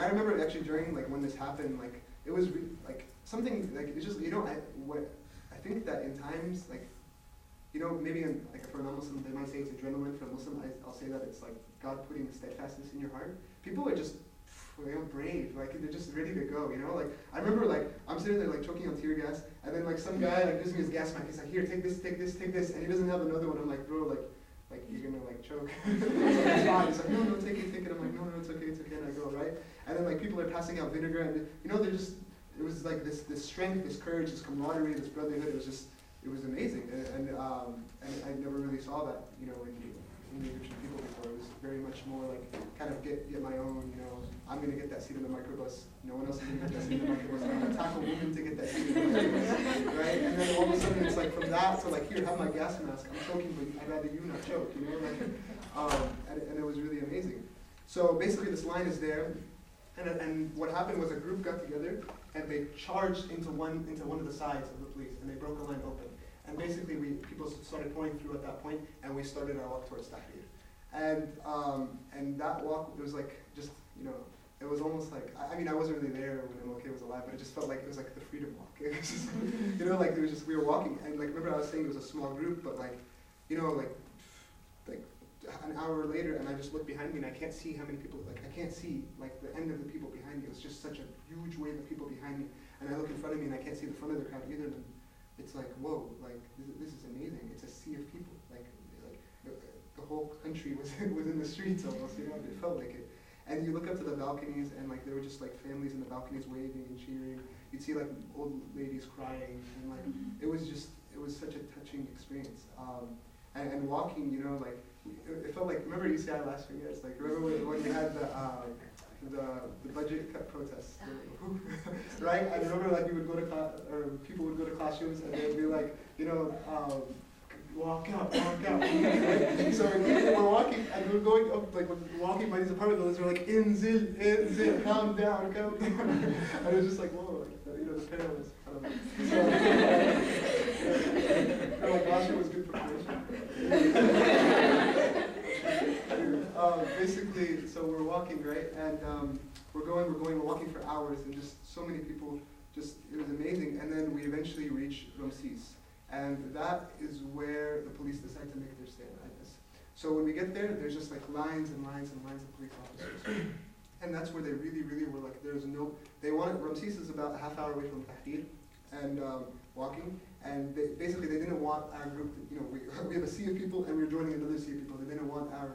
I remember actually during like when this happened, like it was like something like it's just I think that in times like maybe like for a non-Muslim they might say it's adrenaline. For a Muslim, I'll say that it's like God putting steadfastness in your heart. People are just brave, like they're just ready to go. Like I remember like I'm sitting there like choking on tear gas, and then like some guy like gives me his gas mask. He's like, here, take this, and he doesn't have another one. I'm like, bro, like you're gonna like choke. It's fine. He's like, no, take it. I'm like, no, it's okay. And I go, right? And then like people are passing out vinegar, and they're just, it was like this strength, this courage, this camaraderie, this brotherhood. It was amazing, and I never really saw that, in the Egyptian people before. It was very much more like kind of get my own, I'm gonna get that seat in the microbus. No one else is gonna get that seat in the microbus. I'm gonna tackle women to get that seat in the microbus, right? And then all of a sudden it's like from that to like, here, have my gas mask. I'm choking, but I'd rather you not choke, and it was really amazing. So basically this line is there, and what happened was a group got together and they charged into one of the sides of the police, and they broke the line open. And basically people started pouring through at that point, and we started our walk towards Tahrir. And that walk, it was like just, it was almost like, I mean, I wasn't really there when MLK was alive, but it just felt like it was like the freedom walk. It was just, like it was just, we were walking, and like, remember I was saying it was a small group, but like, like an hour later, and I just look behind me, and I can't see how many people, like I can't see like the end of the people behind me. It was just such a huge wave of people behind me, and I look in front of me, and I can't see the front of the crowd either. And it's like, whoa, like this is amazing. It's a sea of people, like the whole country was in the streets almost. It felt like it. And you look up to the balconies, and like there were just like families in the balconies waving and cheering. You'd see like old ladies crying, and like it was such a touching experience. And walking, like it felt like, remember ECI last year? It's like, remember when we had the budget cut protests, right? I remember like we would go to class, or people would go to classrooms, and they'd be like, walk out. So people were walking, and we were going up, like walking by these apartment buildings, we're like, inzil, calm down. And it was just like, whoa, like the parallels. So like last year was good preparation. Basically, so we're walking, right? And we're walking for hours, and just so many people, it was amazing. And then we eventually reach Ramses. And that is where the police decide to make their stand, I guess. So when we get there, there's just like lines and lines and lines of police officers. And that's where they really were like, Ramses is about a half hour away from Tahrir, and walking, and they didn't want our group, we have a sea of people, and we're joining another sea of people. They didn't want our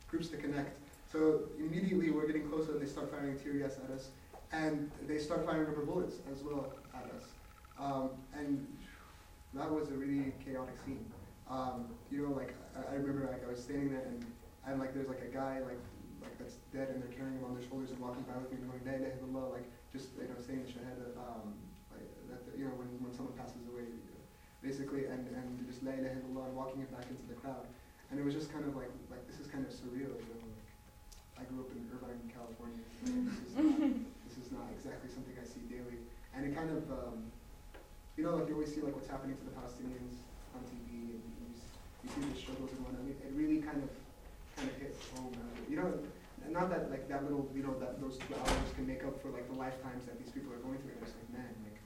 groups to connect. So immediately we're getting closer, and they start firing tear gas at us, and they start firing rubber bullets as well at us. And that was a really chaotic scene. Like I remember like I was standing there, and like there's like a guy like that's dead, and they're carrying him on their shoulders and walking by with me and going, La ilaha illallah, like just saying the shahada, when someone passes away, basically, and just La ilaha illallah, and walking it back into the crowd. And it was just kind of like this is kind of surreal, like I grew up in Irvine, California. This is not exactly something I see daily. And it kind of like you always see like what's happening to the Palestinians on TV, and you see the struggles and whatnot. It really kind of hits home. Not that like that little, that those 2 hours can make up for like the lifetimes that these people are going through. And it's like, man, like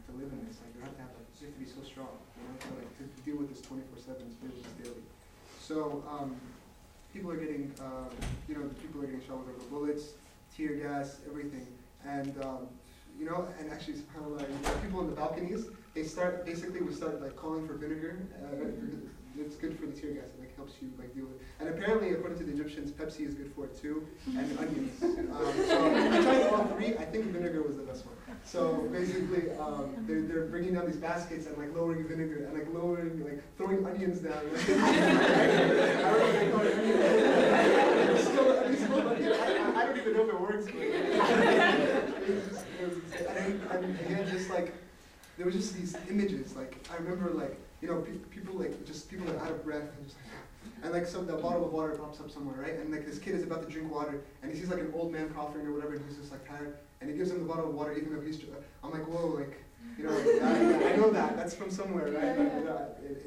to live in this, like you have to be so strong, to deal with this 24/7 is really just daily. So people are getting, shot with rubber bullets, tear gas, everything, and and actually, SubhanAllah, people in the balconies, we start like calling for vinegar. It's good for the tear gas. It like helps you like deal with it. And apparently, according to the Egyptians, Pepsi is good for it too, and onions. So I tried all 3. I think vinegar was the best one. So basically, they're bringing down these baskets and like lowering vinegar and like throwing onions down. I don't know what they call it. I don't even know if it works. And again, just like there was just these images. Like I remember, like people people are out of breath and just like, and like the bottle of water pops up somewhere, right? And like this kid is about to drink water, and he sees like an old man coughing or whatever, and he's just like tired, and he gives him the bottle of water, even though I'm like, whoa, like I know that's from somewhere, right?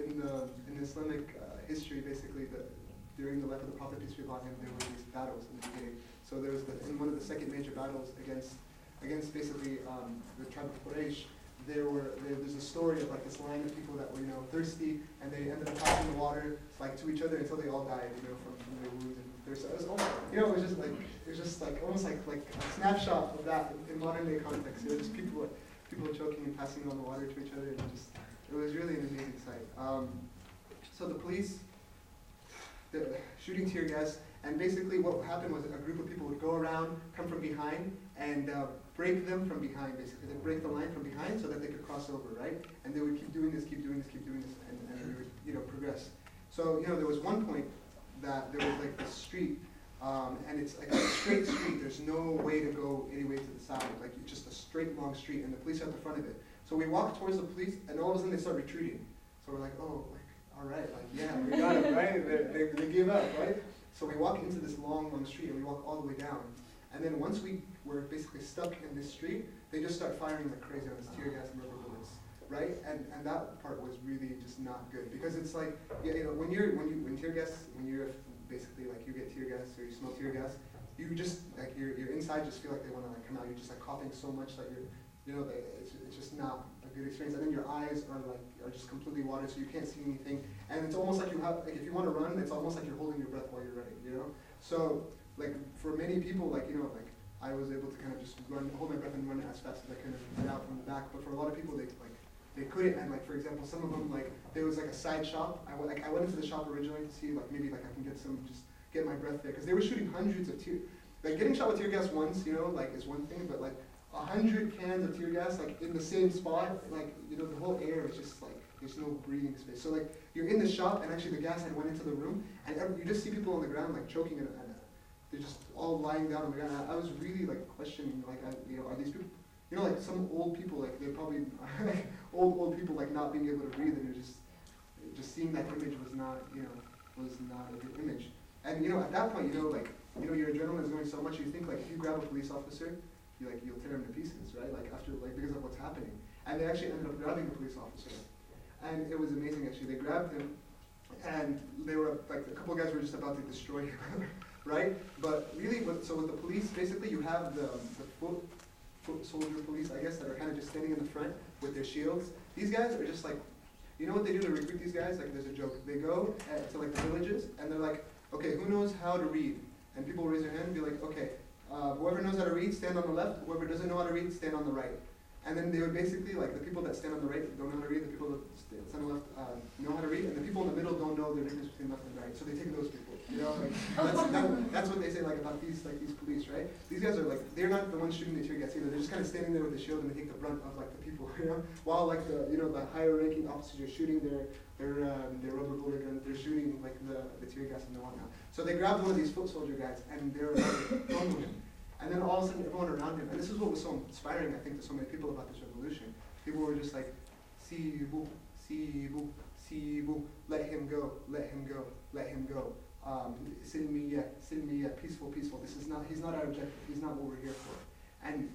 In Islamic history, basically, during the life of the Prophet, peace be upon him, there were these battles in the beginning. So there was in one of the second major battles against basically the tribe of Quraysh. There's a story of like this line of people that were thirsty, and they ended up passing the water like to each other until they all died from their wounds and thirst. So it was almost, it was just like almost like a snapshot of that in modern day context. It was just people choking and passing on the water to each other, and it was really an amazing sight. So the police, shooting tear gas, and basically what happened was a group of people would go around, come from behind, and break them from behind, basically. They'd break the line from behind so that they could cross over, right? And they would keep doing this, and we would progress. So, there was one point that there was like this street, and it's like a straight street. There's no way to go any way to the side. Like, it's just a straight, long street, and the police are at the front of it. So we walk towards the police, and all of a sudden they start retreating. So we're like, oh, all right, yeah, we got it, right? They gave up, right? So we walk into this long, long street, and we walk all the way down. And then once we were basically stuck in this street, they just start firing like crazy on us, tear gas and rubber bullets, right? And that part was really just not good, because it's like, when tear gas, when you're basically like you get tear gas or you smell tear gas, you just like your inside just feel like they want to like come out. You're just like coughing so much that it's just not a good experience. And then your eyes are just completely watered, so you can't see anything. And it's almost like if you want to run, it's almost like you're holding your breath while you're running, So like for many people, I was able to kind of just hold my breath and run as fast as I could and get out from the back. But for a lot of people, they couldn't. And for example, some of them there was a side shop. I went into the shop originally to see maybe I can get my breath there, because they were shooting hundreds of tear. Getting shot with tear gas once, is one thing, but 100 cans of tear gas in the same spot, the whole air is just there's no breathing space. So you're in the shop, and actually the gas had went into the room, and you just see people on the ground choking, and they're just all lying down on the ground. I was really questioning are these people, some old people they're probably old people not being able to breathe, and you're just seeing that image was not a good image. And at that point your adrenaline is going so much, you think if you grab a police officer, you'll tear him to pieces, right? After because of what's happening. And they actually ended up grabbing the police officer, and it was amazing. Actually, they grabbed him, and they were a couple of guys were just about to destroy him, right? But really, so with the police, basically, you have the foot soldier police, I guess, that are kind of just standing in the front with their shields. These guys are just what they do to recruit these guys? There's a joke. They go to the villages, and they're like, okay, who knows how to read? And people raise their hand and be like, okay. Whoever knows how to read, stand on the left. Whoever doesn't know how to read, stand on the right. And then they would basically, the people that stand on the right don't know how to read, the people that stand on the left know how to read, and the people in the middle don't know the difference between left and right. So they take those people. That's what they say about these police, right? These guys are they're not the ones shooting the tear gas either. They're just kind of standing there with the shield, and they take the brunt of the people, while the higher ranking officers are shooting their rubber bullet guns, they're shooting the tear gas and the whatnot. So they grabbed one of these foot soldier guys, and they were throwing him. And then all of a sudden, everyone around him, and this is what was so inspiring, I think, to so many people about this revolution. People were just Sibu, Sibu, Sibu, let him go, let him go, let him go. Silmiya, Silmiya, peaceful, peaceful. He's not our objective. He's not what we're here for. And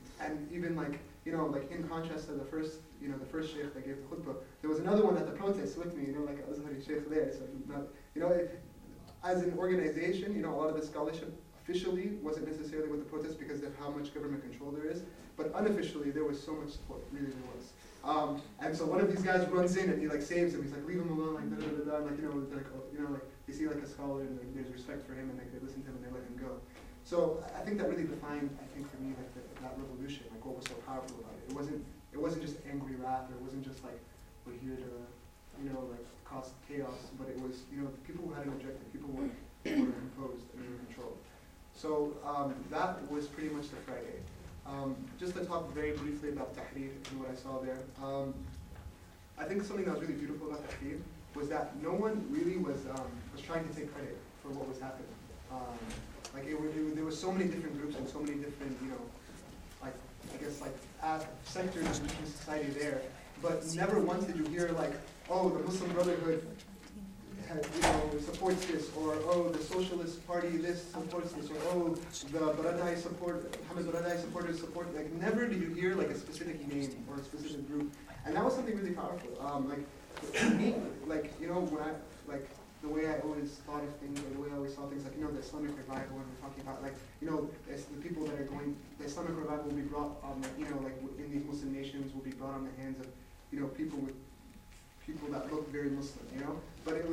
even in contrast to the first sheikh that gave the khutbah, there was another one at the protest with me, I was a sheikh there. So as an organization, a lot of the scholarship officially wasn't necessarily with the protest because of how much government control there is, but unofficially there was so much support, really there was. And so one of these guys runs in and he saves him. He's leave him alone, they see a scholar and there's respect for him, and they listen to him and they let him go. So I think that really defined, for me, that revolution, what was so powerful about it. It wasn't just angry wrath, or it wasn't just we're here to cause chaos, but it was people who had an objective, people who were composed and were controlled. So that was pretty much the Friday. Just to talk very briefly about Tahrir and what I saw there. I think something that was really beautiful about Tahrir was that no one really was trying to take credit for what was happening. There were so many different groups and so many different, sectors of the society there, but never once did you hear oh, the Muslim Brotherhood supports this, or oh, the Socialist Party this supports this, or oh, the Baradai Hamid Baradai supporters support. Never did you hear a specific name or a specific group, and that was something really powerful. To me, when I the way I always thought of things, or the way I always saw things, like, the Islamic revival, when we're talking about, like, it's the people that are going, the Islamic revival will be brought on, like, like in these Muslim nations will be brought on the hands of, people that look very Muslim, but it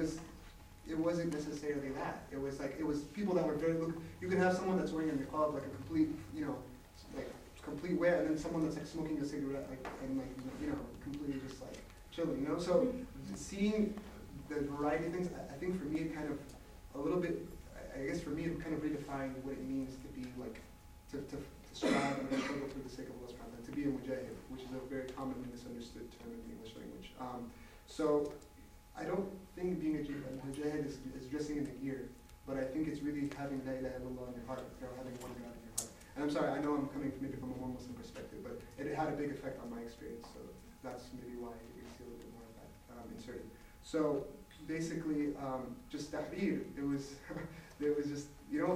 wasn't necessarily that. It was people that were very, you can have someone that's wearing a niqab, like a complete, like complete wear, and then someone that's like smoking a cigarette, like, and like, completely just like chilling, So seeing the variety of things, I think for me it kind of, a little bit, I guess for me it kind of redefined what it means to be like, to strive and struggle for the sake of Allah subhanahu wa ta'ala, to be a mujahid, which is a very commonly misunderstood term in the English language. So I don't think being a mujahid is dressing in the gear, but I think it's really having la ilaha illallah in your heart, having one God in your heart. And I'm sorry, I know I'm coming maybe from a more Muslim perspective, but it had a big effect on my experience, so that's maybe why you see a little bit more of that inserted. So basically, just tahrir, there was just,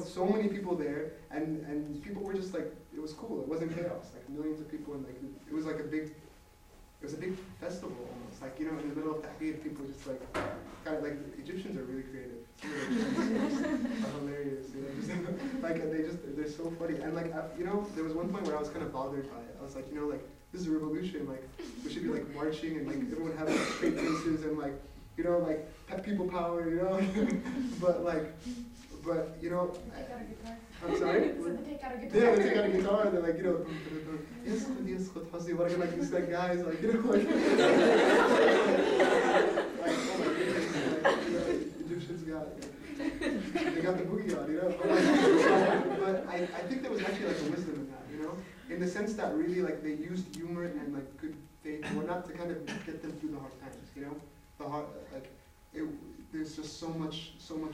so many people there, and people were just like, it was cool, it wasn't chaos, like millions of people, and like, it was a big festival almost, like, in the middle of tahrir, people just like, kind of like, Egyptians are really creative. Some of their trends are hilarious, they're so funny. And like, there was one point where I was kind of bothered by it. I was like, this is a revolution, like, we should be like marching and like everyone having like, straight faces and like, people power, but I'm sorry? So they take out a guitar. Yeah, they take out a guitar and they're like, yes, Husni, like these like guys, like, like, oh my goodness, like, Egyptians they got the boogie on, but I think there was actually like a wisdom in that, in the sense that really like they used humor and like good faith, or not to kind of get them through the hard times, the hard, like, there's just so much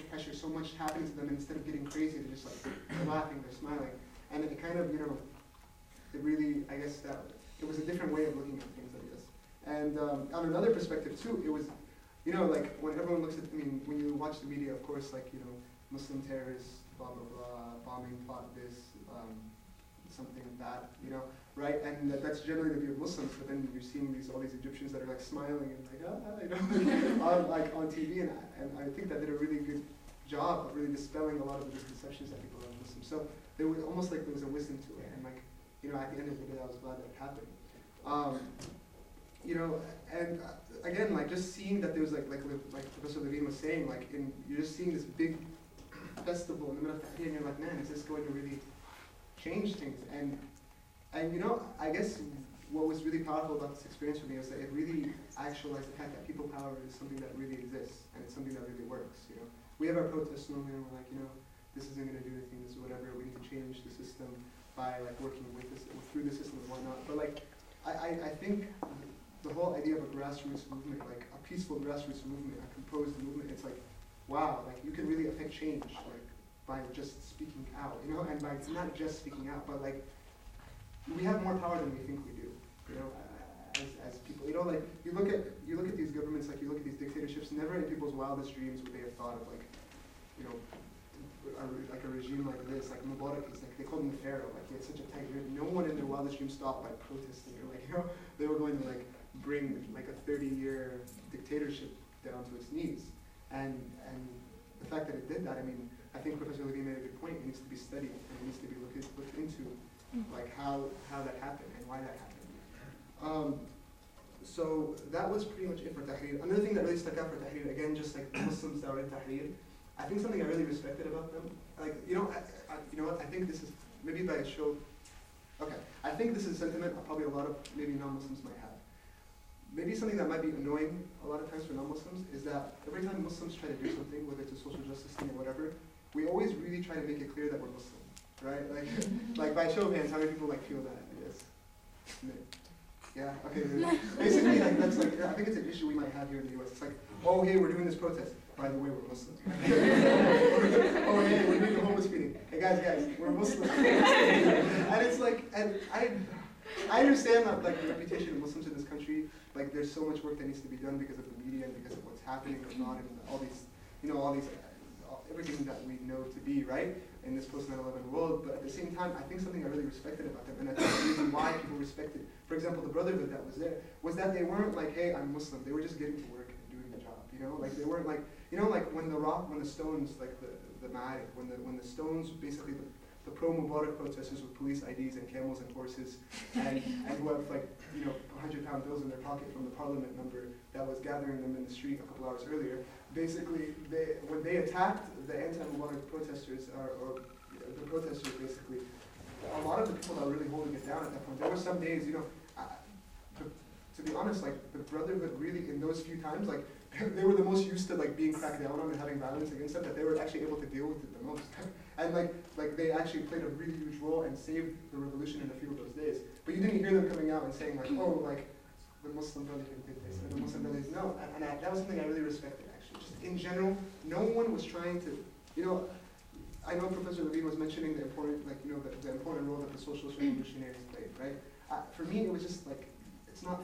pressure, so much happening to them, and instead of getting crazy, they're just like, they're laughing, they're smiling. And it kind of, it really, I guess that, it was a different way of looking at things, I guess. And on another perspective too, it was, like when everyone looks at, when you watch the media, of course, like, Muslim terrorists, blah, blah, blah, bombing, plot this, something bad, right? And that's generally the view of Muslims, but then you're seeing all these Egyptians that are like smiling and like, on TV, and I think that did a really good job of really dispelling a lot of the misconceptions that people have of Muslims. So there was almost like there was a wisdom to it, and like, at the end of the day, I was glad that it happened. And again, like just seeing that there was like Professor Levine was saying, like you're just seeing this big festival in the middle of Tahrir, and you're like, man, is this going to really change things? And I guess what was really powerful about this experience for me is that it really actualized the fact that people power is something that really exists, and it's something that really works. We have our protests normally, and we're like, this isn't going to do anything, this is whatever. We need to change the system by like working with this, through the system and whatnot. But like, I think the whole idea of a grassroots movement, like a peaceful grassroots movement, a composed movement, it's like, wow, like you can really affect change, like by just speaking out, and by not just speaking out, but like we have more power than we think we do, as people. Like you look at these governments, like you look at these dictatorships. Never in people's wildest dreams would they have thought of like, like a regime like this, like Mubarak is like they called him the pharaoh, like he had such a tight grip. No one in their wildest dreams stopped by protesting, or like they were going to like bring like a 30-year dictatorship down to its knees, and the fact that it did that, I think Professor Levine made a good point. It needs to be studied and it needs to be looked into, like how that happened and why that happened. So that was pretty much it for Tahrir. Another thing that really stuck out for Tahrir, again, just like the Muslims that were in Tahrir, I think something I really respected about them, like, what, I think this is, maybe by a show, I think this is a sentiment probably a lot of maybe non-Muslims might have. Maybe something that might be annoying a lot of times for non-Muslims is that every time Muslims try to do something, whether it's a social justice thing or whatever, we always really try to make it clear that we're Muslim, right? Like by show of hands, how many people like feel that? Yes. Yeah. Okay. Basically, like that's like I think it's an issue we might have here in the U.S. It's like, oh hey, we're doing this protest. By the way, we're Muslims. Oh hey, we're doing the homeless feeding. Hey guys, we're Muslims. And it's like, and I understand that like the reputation of Muslims in this country, like there's so much work that needs to be done because of the media and because of what's happening or not, and all these, everything that we know to be right in this post 9/11 world. But at the same time, I think something I really respected about them, and I think the reason why people respected, for example, the brotherhood that was there, was that they weren't like, hey, I'm Muslim. They were just getting to work and doing the job. Like they weren't like, you know, like when the Stones, like the Maari, when the Stones basically the pro-Mubarak protesters with police IDs and camels and horses, and who have like, you know, £100 bills in their pocket from the parliament member that was gathering them in the street a couple hours earlier. Basically, when they attacked the anti-Mubarak protesters, or the protesters basically, a lot of the people that were really holding it down at that point, there were some days, you know, to be honest, like the Brotherhood really, in those few times, like they were the most used to like being cracked down on and having violence against them, that they were actually able to deal with it the most. And like they actually played a really huge role and saved the revolution in a few of those days. But you didn't hear them coming out and saying like, oh, like the Muslim Brotherhood did this, or the Muslim Brothers. No, that was something I really respected actually. Just in general, no one was trying to, you know, I know Professor Levine was mentioning the important, like, you know, the important role that the socialist revolutionaries played, right? For me, it was just like, it's not